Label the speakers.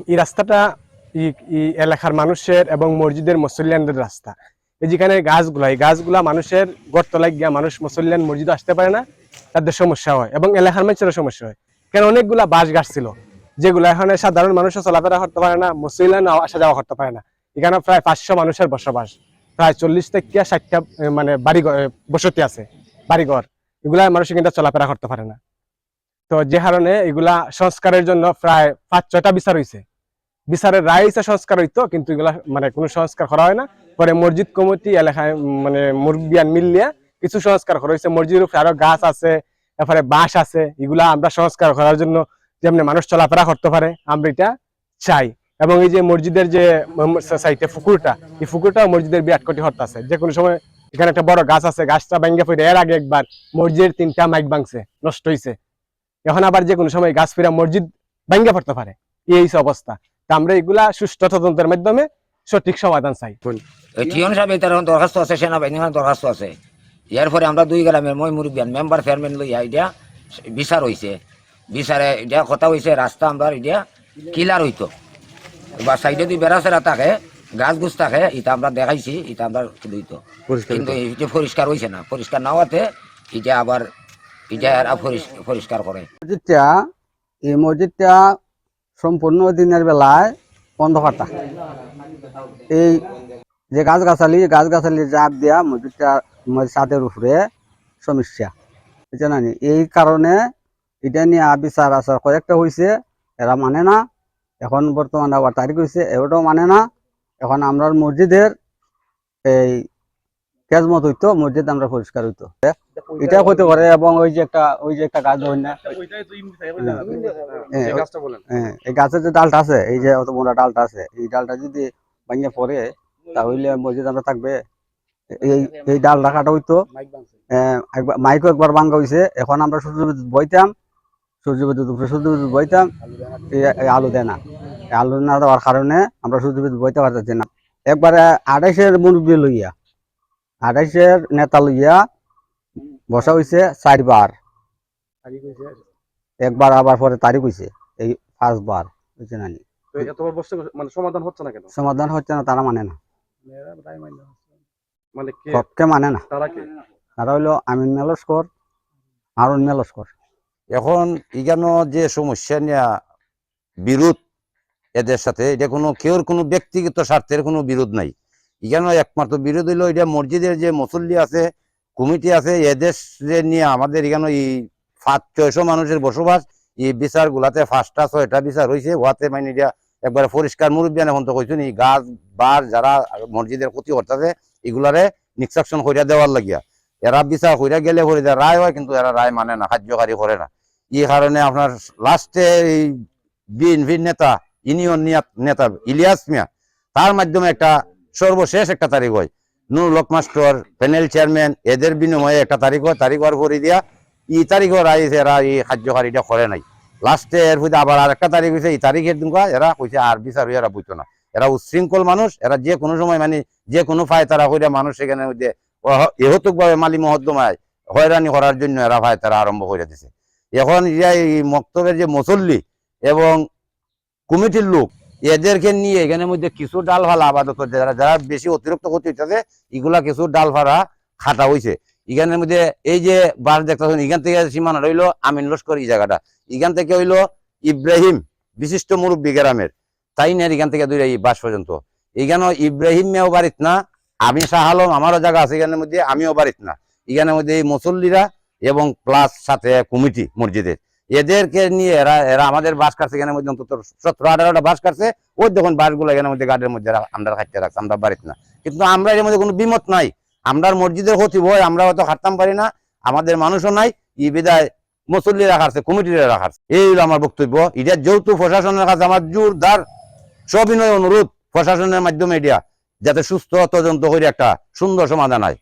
Speaker 1: এই রাস্তাটা এই এলাকার মানুষের এবং মসজিদের মুসল্লিয়ানদের রাস্তা। এই যেখানে গাছগুলা, এই গাছগুলা মানুষের গর্ত লাগিয়া মানুষ মুসল্লিয়ান মসজিদে আসতে পারে না, তাদের সমস্যা হয় এবং এলাকার মানুষেরও সমস্যা হয়। কেন অনেকগুলা বাঁশ গাছ ছিল যেগুলো এখানে সাধারণ মানুষও চলাফেরা করতে পারে না, মুসল্লিয়ান আসা যাওয়া করতে পারে না। এখানে প্রায় 500 মানুষের বসবাস, প্রায় 40 থেকে 60টা মানে বাড়ি বসতি আছে, বাড়িঘর। এগুলা মানুষ কিন্তু চলাফেরা করতে পারে না। তো যে কারণে এগুলা সংস্কারের জন্য প্রায় 5-6টা বিচার হয়েছে। বিচারের রায় হয়েছে সংস্কার হইতো, কিন্তু এগুলা মানে কোনো সংস্কার করা হয় না। পরে মসজিদ কমিটি এলাকায় মানে মুরব্বিয়ান মিলিয়া কিছু সংস্কার করা হয়েছে। মসজিদের উপরে আরো গাছ আছে, তারপরে বাঁশ আছে, এগুলা আমরা সংস্কার করার জন্য যেমনি মানুষ চলাফেরা করতে পারে আমরা এটা চাই। এবং এই যে মসজিদের যে সাইডে পুকুরটা, এই পুকুরটাও মসজিদের বিরাট কোটি হত্যা আছে। যে কোনো সময় এখানে একটা বড় গাছ আছে, গাছটা ভেঙে পড়ে এর আগে একবার মসজিদের 3টা মাইক ভাঙছে, নষ্ট হয়েছে। এখন আবার যে কোনো সময় গাছ ফিরা মসজিদ ভেঙে পড়তে পারে, এই অবস্থা। তা আমরা এগুলা সুষ্ঠু তদন্তের মাধ্যমে সঠিক সমাধান চাই।
Speaker 2: টিয়ন সাহেব তার দরখাস্ত আছে, সেনাবাহিনী দরখাস্ত আছে। এরপরে আমরা 2 গ্রামের মই মুরব্বিয়ান মেম্বার চেয়ারম্যান লইয়া এটা বিচার হয়েছে। বিচারে এটা কথা হয়েছে রাস্তা আমরা এটা কিলার হইতো বা সাইডে যদি বেড়া চেরা থাকে, গাছ গুছ থাকে, এটা আমরা দেখাইছি, এটা আমরা লইতো, কিন্তু এটা পরিষ্কার হয়েছে না। পরিষ্কার না হওয়াতে এটা আবার এটা এরা পরিষ্কার করে।
Speaker 3: এই মসজিদটা সম্পূর্ণ দিনের বেলায় অন্ধকারটা, এই যে গাছগাছালি জাপ দেওয়া মসজিদটা ছাদের উপরে সমস্যা বুঝছে না। এই কারণে এটা নিয়ে বিচার আচার কয়েকটা হয়েছে, এরা মানে না। এখন বর্তমানে আবার তারিখ হয়েছে, এটাও মানে না। এখন আমরা মসজিদের এই কেজমত হইতো, মসজিদ আমরা পরিষ্কার হইতো, এটা হতে পারে। এবং ওই যে একটা গাছ হয় না, এই গাছের যে ডালটা আছে, এই যে অত বড় ডালটা আছে, এই ডালটা যদি ভাঙিয়ে পড়ে তাহলে মসজিদ আমরা থাকবে। এই ডাল রাখাটা হইতো, মাইকও একবার ভাঙ্গা হয়েছে। এখন আমরা সূর্য বিদ্যুৎ বইতাম, সূর্য বিদ্যুৎ বইতাম, এই আলু দেয় না। আলু না দেওয়ার কারণে আমরা সূর্য বিদ্যুৎ বইতে পারতেছি না। একবারে 28-এর মুরব্বী লইয়া, 28-এর নেতা লইয়া বসা হয়েছে 4 বার, একবার আবার পরে তারিখ হয়েছে এই 5 বার, বুঝছে না। সমাধান হচ্ছে না, তারা মানে না, পক্ষে মানে না। তারা হইলো আমিন মেলস্কর, হারুন মেলস্কর।
Speaker 4: এখন এখানে যে সমস্যা নিয়ে বিরোধ এদের সাথে, এটা কেউর কোনো ব্যক্তিগত স্বার্থের কোনো বিরোধ নাই। এখানে একমাত্র বিরোধ হইলো এটা মসজিদের যে মুসল্লি আছে, কমিটি আছে, এদের নিয়ে আমাদের এখানে এই 500-600 মানুষের বসবাস। এই বিচার গুলাতে 5টা-6টা বিচার হয়েছে, ওয়াতে মানে এটা একবারে পরিষ্কার। মুরব্বিয়ান এখন তো কইছেন এই গাছ বার যারা মসজিদের ক্ষতি করতেছে এগুলারে নিষ্কাশন কইরা দেওয়ার লাগিয়া, এরা বিচার কইরা গেলে পরে রায় হয়, কিন্তু এরা রায় মানে না, কার্যকারী করে না। এই কারণে আপনার লাস্টে এই বিএনপির নেতা, ইউনিয়ন নেতা ইলিয়াস মিয়া, তার মাধ্যমে একটা সর্বশেষ একটা তারিখ হয়। নুরুল হক মাস্টার, প্যানেল চেয়ারম্যান, এদের বিনিময়ে একটা তারিখ হয়। তারিখ হওয়ার পরে দিয়া এই তারিখও রায় এরা এই কার্যকারীটা করে নাই। লাস্টে এর মধ্যে আবার আরেকটা তারিখ হয়েছে, এই তারিখের দিন এরা কইছে আর বিচার এরা বুঝতো না। এরা উচ্ছৃঙ্খল মানুষ, এরা যে কোনো সময় মানে যে কোনো ফায় তারা কইরা মানুষ সেখানে মধ্যে এহতুক ভাবে মালি মহদ্দমায় হয়রানি করার জন্য এরা ফায় তারা আরম্ভ করে দিছে। এখন এই মক্তবের যে মুসল্লি এবং কমিটির লোক, এদেরকে নিয়ে এখানের মধ্যে কিছু ডাল ফালা আপাতত যারা বেশি অতিরিক্ত ক্ষতি হইতেছে, এগুলা কিছু ডাল ফালা খাটা হয়েছে। এখানের মধ্যে এই যে বাস দেখতেছেন, এখান থেকে সীমানা রইলো আমিন লস্কর, এই জায়গাটা এখান থেকে হইলো ইব্রাহিম বিশিষ্ট মুরব্বী গ্রামের, তাই না, এখান থেকে দুই বাস পর্যন্ত। এখানে ইব্রাহিম মেয়েও বাড়িত না, আমি শাহ আলম আমারও জায়গা আছে এখানের মধ্যে, আমিও বাড়িত না। এখানের মধ্যে এই মুসল্লিরা এবং প্লাস সাথে কমিটি মসজিদের, এদেরকে নিয়ে এরা আমাদের বাস কাটছে। এখানের মধ্যে অন্তত 17-18টা বাস কাটছে। ওই যখন বাসগুলো এখানের মধ্যে গার্ডের মধ্যে আমরা খাইতে রাখছি, আমরা বাড়িত না। কিন্তু আমরা এর মধ্যে কোনো বিমত নাই, আমরা মসজিদের ক্ষতি ভয় আমরা হয়তো হাঁটতাম পারি না, আমাদের মানুষও নাই, এই বিদায় মুসল্লিরা রাখাচ্ছে, কমিটিরা রাখাচ্ছে। এই হলো আমার বক্তব্য। এটা যেহেতু প্রশাসনের কাছে আমার জোরদার সবিনয় অনুরোধ, প্রশাসনের মাধ্যমে এটা যাতে সুস্থ তদন্ত করে একটা সুন্দর সমাধান হয়।